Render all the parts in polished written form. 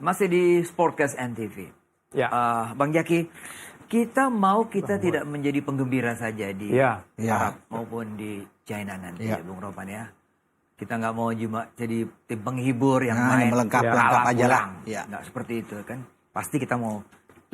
Masih di Sportcast NTV. Ya. Bang Jaki, kita tidak menjadi penggembira saja di Arab maupun di China nanti, Bung Ropan ya. Kita nggak mau cuma jadi tim penghibur yang main melengkap aja lah. Nggak seperti itu kan. Pasti kita mau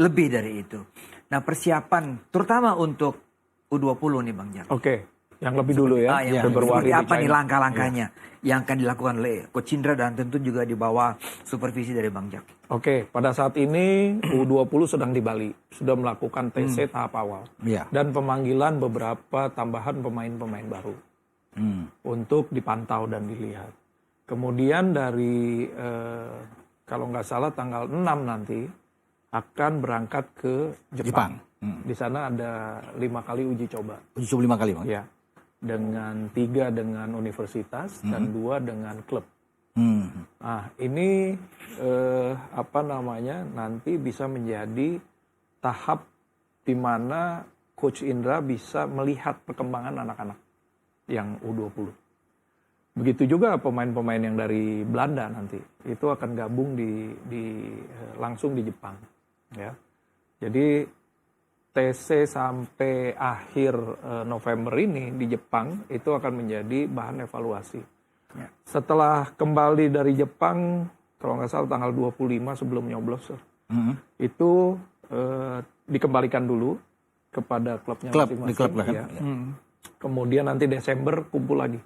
lebih dari itu. Nah persiapan terutama untuk U20 nih Bang Jaki. Oke. Yang lebih dulu ya. Seperti apa nih langkah-langkahnya yang akan dilakukan oleh Coach Indra dan tentu juga di bawah supervisi dari Bang Jaki. Oke, pada saat ini U20 sedang di Bali, sudah melakukan TC tahap awal dan pemanggilan beberapa tambahan pemain-pemain baru untuk dipantau dan dilihat. Kemudian dari kalau nggak salah tanggal 6 nanti akan berangkat ke Jepang. Di sana ada 5 kali uji coba. Uji coba 5 kali, Bang? Ya. Dengan 3 dengan universitas dan 2 dengan klub. Nah, ini nanti bisa menjadi tahap di mana Coach Indra bisa melihat perkembangan anak-anak yang U20. Begitu juga pemain-pemain yang dari Belanda nanti itu akan gabung langsung di Jepang. Ya, jadi TC sampai akhir November ini di Jepang itu akan menjadi bahan evaluasi. Ya. Setelah kembali dari Jepang, kalau nggak salah tanggal 25 sebelum nyoblos, itu dikembalikan dulu kepada klubnya masing-masing. Kemudian nanti Desember kumpul lagi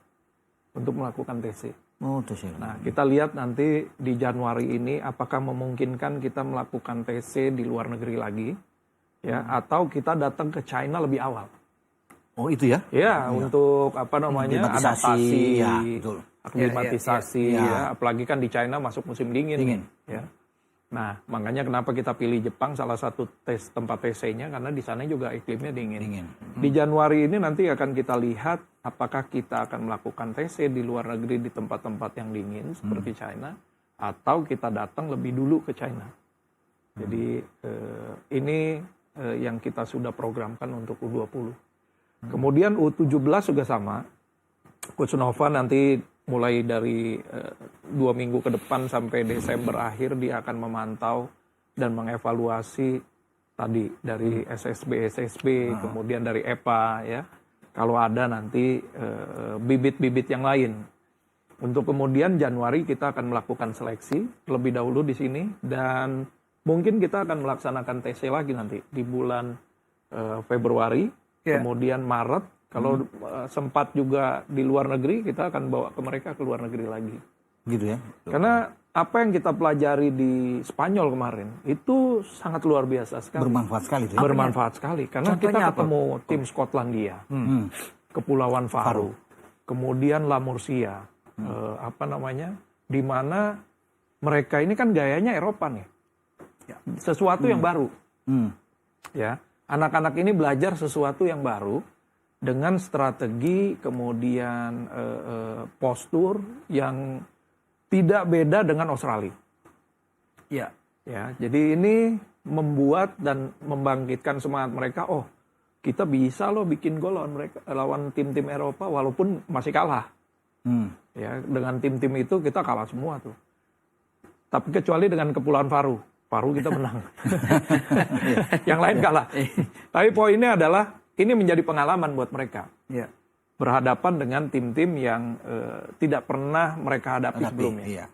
untuk melakukan TC. Nah, kita lihat nanti di Januari ini apakah memungkinkan kita melakukan TC di luar negeri lagi. Ya, atau kita datang ke China lebih awal. Oh itu ya? Ya, untuk adaptasi, aklimatisasi, apalagi kan di China masuk musim dingin. Ya. Nah, makanya kenapa kita pilih Jepang salah satu tempat TC-nya karena di sana juga iklimnya dingin. Di Januari ini nanti akan kita lihat apakah kita akan melakukan TC di luar negeri di tempat-tempat yang dingin seperti China atau kita datang lebih dulu ke China. Jadi ini yang kita sudah programkan untuk U20. Kemudian U17 juga sama. Coach Nova nanti mulai dari 2 minggu ke depan sampai Desember akhir dia akan memantau dan mengevaluasi tadi dari SSB, kemudian dari EPA ya. Kalau ada nanti bibit-bibit yang lain. Untuk kemudian Januari kita akan melakukan seleksi lebih dahulu di sini dan mungkin kita akan melaksanakan TC lagi nanti di bulan Februari, kemudian Maret. Kalau sempat juga di luar negeri, kita akan bawa ke mereka ke luar negeri lagi. Gitu ya? Karena apa yang kita pelajari di Spanyol kemarin, itu sangat luar biasa sekali. Bermanfaat sekali. Itu ya? Bermanfaat sekali. Karena kita ketemu tim Skotlandia, Kepulauan Faroe, kemudian La Murcia, di mana mereka ini kan gayanya Eropa nih. Sesuatu yang baru, ya anak-anak ini belajar sesuatu yang baru dengan strategi kemudian postur yang tidak beda dengan Australia. Ya, jadi ini membuat dan membangkitkan semangat mereka. Oh, kita bisa loh bikin gol lawan tim-tim Eropa walaupun masih kalah. Ya, dengan tim-tim itu kita kalah semua tuh. Tapi kecuali dengan Kepulauan Faroe kita menang. Yang lain kalah. Tapi poinnya adalah ini menjadi pengalaman buat mereka. Berhadapan dengan tim-tim yang tidak pernah mereka hadapi sebelumnya.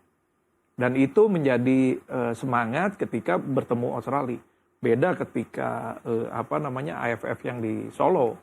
Dan itu menjadi semangat ketika bertemu Australia. Beda ketika AFF yang di Solo.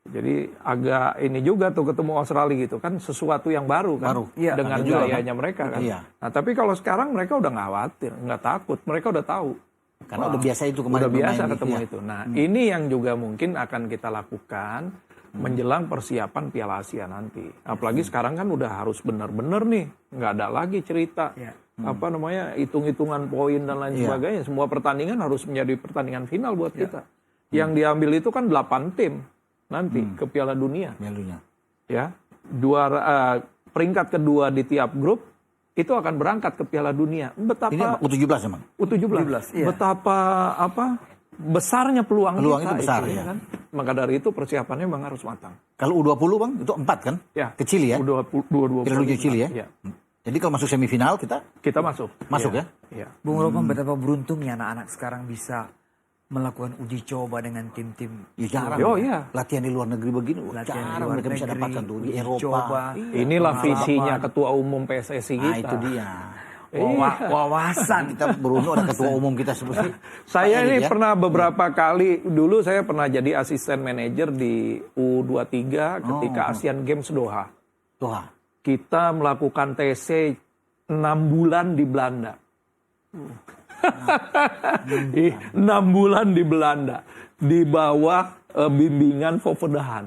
Jadi agak ini juga tuh ketemu Australia gitu kan sesuatu yang baru kan dengan gayanya mereka kan. Nah tapi kalau sekarang mereka udah nggak khawatir, nggak takut, mereka udah tahu. Karena udah biasa itu kemarin. Udah biasa ketemu itu. Nah ini yang juga mungkin akan kita lakukan menjelang persiapan Piala Asia nanti. Apalagi sekarang kan udah harus benar-benar nih, nggak ada lagi cerita hitung-hitungan poin dan lain sebagainya. Semua pertandingan harus menjadi pertandingan final buat kita. Yang diambil itu kan 8 tim. Nanti ke Piala Dunia. Ya, peringkat kedua di tiap grup itu akan berangkat ke Piala Dunia. Betapa ini U17 emang. U17. Betapa besarnya peluang kita itu besar itu, ya kan. Maka dari itu persiapannya memang harus matang. Kalau U20 Bang itu 4 kan? Ya. Kecil ya. U20 Piala Dunia kecil ya. Jadi kalau masuk semifinal kita masuk. Masuk ya? Iya. Bung Ropan betapa beruntungnya anak-anak sekarang bisa melakukan uji coba dengan tim-tim. Ya jarang. Oh iya. Latihan di luar negeri begini, Latihan di jarang luar mereka bisa negeri, dapatkan tuh di uji Eropa. coba. Inilah visinya Ketua Umum PSSI kita. Nah itu dia. Wawasan. Kita beruntung ada ketua umum kita seperti. Saya ini ya. pernah beberapa kali, dulu saya pernah jadi asisten manajer di U23 ketika Asian Games Doha. Doha. Kita melakukan TC 6 bulan di Belanda. 6 bulan di Belanda. Di bawah bimbingan Fovedahan.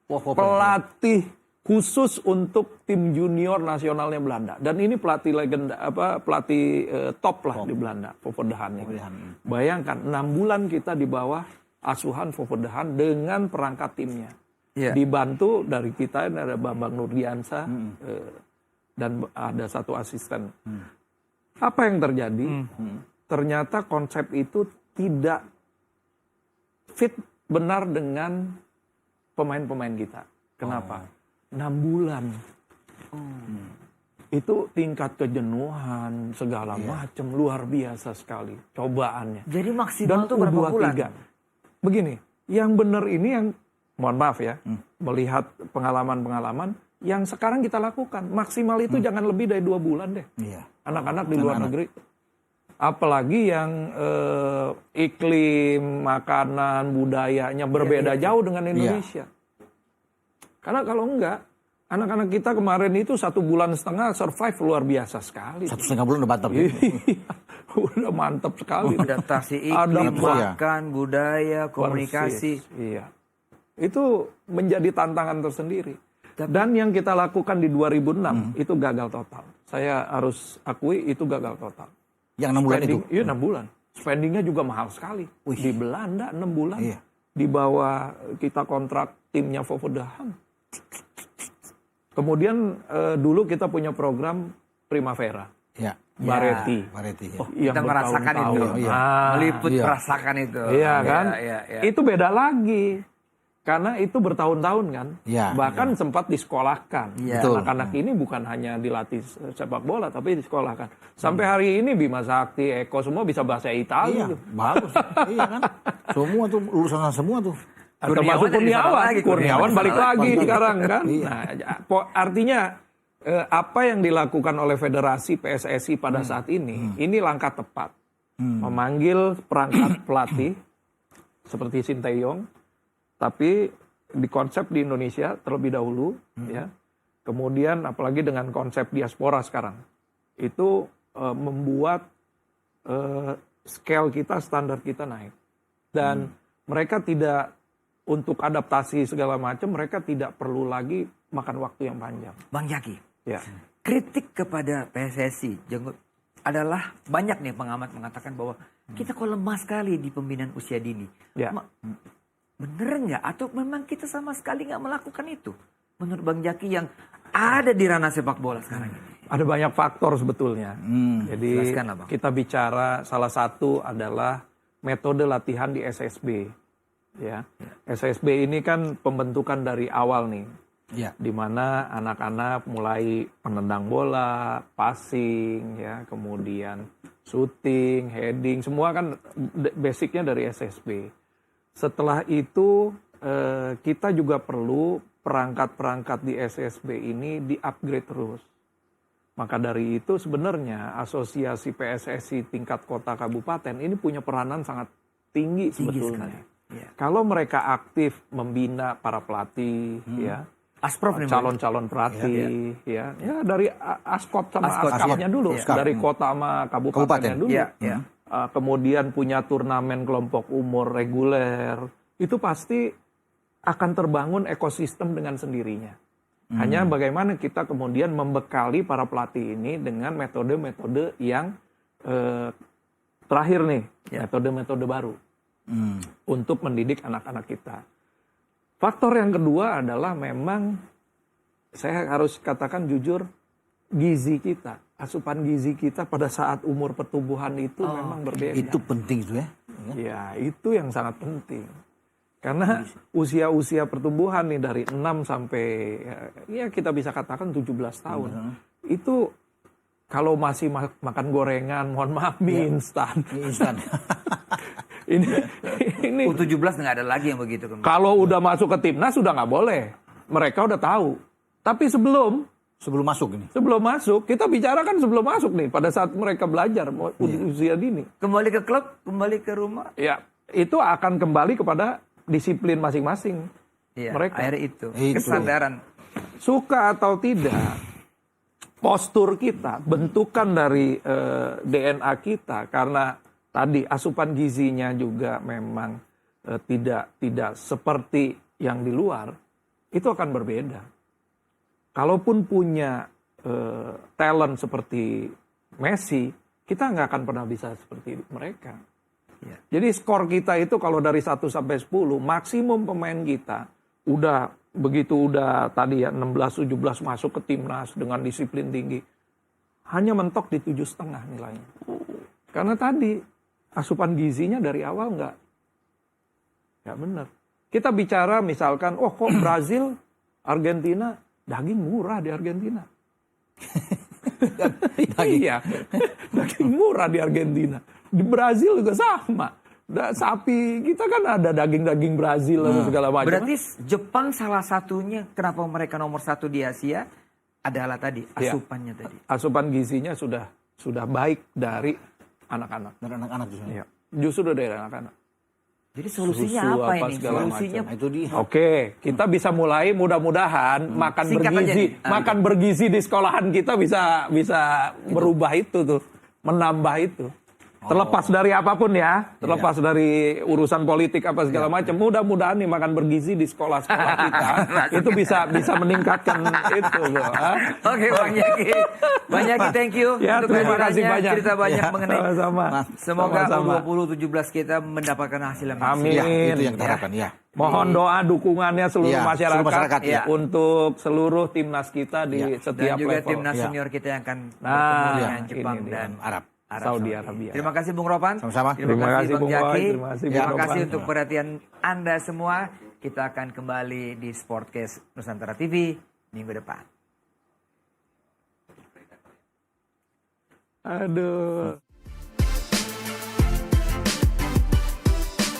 Pelatih khusus untuk tim junior nasionalnya Belanda. Dan ini pelatih legenda, pelatih top lah di Belanda, Fovedahan. Bayangkan 6 bulan kita di bawah asuhan Fovedahan dengan perangkat timnya. Yeah. Dibantu dari kita ada Bambang Nurdiansa dan ada satu asisten. Apa yang terjadi? Ternyata konsep itu tidak fit benar dengan pemain-pemain kita. Kenapa? 6 bulan. Itu tingkat kejenuhan segala macam luar biasa sekali cobaannya. Jadi maksimal itu berapa bulan? Begini, yang benar ini yang mohon maaf ya, melihat pengalaman-pengalaman yang sekarang kita lakukan. Maksimal itu jangan lebih dari 2 bulan deh. Anak-anak di luar negeri. Apalagi yang iklim, makanan, budayanya berbeda jauh dengan Indonesia. Karena kalau enggak, anak-anak kita kemarin itu 1,5 bulan survive luar biasa sekali. 1,5 bulan udah mantap. Udah mantap sekali. Adaptasi iklim, makan, budaya, komunikasi. Iya. Itu menjadi tantangan tersendiri. Dan yang kita lakukan di 2006 itu gagal total. Saya harus akui itu gagal total. Yang 6 bulan itu? Iya 6 bulan. Spendingnya juga mahal sekali. Di Belanda 6 bulan. Di bawah kita kontrak timnya Fovedahan. Kemudian dulu kita punya program Primavera. Ya. Baretti. Kita merasakan itu. Meliput merasakan itu. Iya kan? Itu beda lagi. Karena itu bertahun-tahun kan. Bahkan sempat disekolahkan. Anak-anak ini bukan hanya dilatih sepak bola, tapi disekolahkan. Sampai hari ini Bima Sakti, Eko, semua bisa bahasa Italia. Bagus. Iya kan? Semua tuh, lulusan semua tuh. Termasuk Kurniawan balik lagi sekarang kan. Nah, artinya apa yang dilakukan oleh Federasi PSSI pada saat ini langkah tepat. Memanggil perangkat pelatih seperti Sinteyong, tapi dikonsep di Indonesia terlebih dahulu, ya. Kemudian apalagi dengan konsep diaspora sekarang, itu membuat scale kita, standar kita naik. Dan mereka tidak, untuk adaptasi segala macam, mereka tidak perlu lagi makan waktu yang panjang. Bang Jaki, ya. Kritik kepada PSSI adalah banyak nih pengamat mengatakan bahwa kita kok lemah sekali di pembinaan usia dini. Ya. Bener nggak? Atau memang kita sama sekali nggak melakukan itu? Menurut Bang Jaki yang ada di ranah sepak bola sekarang ini. Ada banyak faktor sebetulnya. Jadi kita bicara salah satu adalah metode latihan di SSB. Ya. SSB ini kan pembentukan dari awal nih. Di mana anak-anak mulai menendang bola, passing, ya, kemudian shooting, heading, semua kan basicnya dari SSB. Setelah itu kita juga perlu perangkat-perangkat di SSB ini di-upgrade terus. Maka dari itu sebenarnya asosiasi PSSI tingkat kota kabupaten ini punya peranan sangat tinggi sebetulnya. Kalau mereka aktif membina para pelatih, ya, Asprof calon-calon pelatih, ya dari Askot sama Askapnya dulu, dari kota sama kabupatennya dulu. Kemudian punya turnamen kelompok umur reguler, itu pasti akan terbangun ekosistem dengan sendirinya. Hanya bagaimana kita kemudian membekali para pelatih ini dengan metode-metode yang terakhir nih, metode-metode baru untuk mendidik anak-anak kita. Faktor yang kedua adalah memang saya harus katakan jujur, gizi kita, asupan gizi kita pada saat umur pertumbuhan itu memang berbeda. Itu penting itu ya? Ya, itu yang sangat penting. Karena usia-usia pertumbuhan nih dari 6 sampai ya kita bisa katakan 17 tahun. Itu kalau masih makan gorengan, mohon maaf, mie instan. Mie instan. ini U17 nggak ada lagi yang begitu. Kalau udah masuk ke timnas sudah nggak boleh. Mereka udah tahu. Tapi sebelum masuk ini. Sebelum masuk, kita bicara kan sebelum masuk nih, pada saat mereka belajar usia dini. Kembali ke klub, kembali ke rumah. Ya, itu akan kembali kepada disiplin masing-masing. Iya, mereka. Akhirnya itu. Kesadaran. Suka atau tidak, postur kita, bentukan dari DNA kita, karena tadi asupan gizinya juga memang tidak seperti yang di luar, itu akan berbeda. Kalaupun punya talent seperti Messi, kita nggak akan pernah bisa seperti mereka. Ya. Jadi skor kita itu kalau dari 1 sampai 10, maksimum pemain kita udah tadi ya 16-17 masuk ke timnas dengan disiplin tinggi. Hanya mentok di 7,5 nilainya. Karena tadi asupan gizinya dari awal nggak benar. Kita bicara misalkan, kok Brazil, Argentina, daging murah di Argentina. Iya, daging murah di Argentina. Di Brazil juga sama. Sapi kita kan ada daging-daging Brazil dan segala macam. Berarti Jepang salah satunya kenapa mereka nomor 1 di Asia adalah tadi asupannya tadi. Asupan gizinya sudah baik dari anak-anak. Dari anak-anak justru. Ya. Justru dari anak-anak. Jadi solusinya apa ini? Solusinya itu dia. Oke, kita bisa mulai mudah-mudahan makan bergizi di sekolahan kita bisa merubah itu tuh, menambah itu. Terlepas dari apapun ya, terlepas dari urusan politik apa segala macam, mudah-mudahan nih makan bergizi di sekolah-sekolah kita itu bisa meningkatkan itu loh. Oke, Bang Yaki. Bang Yaki, thank you. Ya, terima kasih banyak. Cerita banyak mengenai sama-sama. Semoga U2017 kita mendapatkan hasil yang maksimal. Amin. Ya, itu yang kita harapkan ya. Mohon doa dukungannya seluruh masyarakat ya. untuk seluruh timnas kita di setiap dan juga level. timnas senior kita yang akan bertemu dengan Jepang dan Saudi Arabia. Terima kasih Bung Ropan. Sama-sama. Terima kasih Bang Jaki. Terima kasih untuk perhatian Anda semua. Kita akan kembali di Sportcast Nusantara TV minggu depan. Aduh.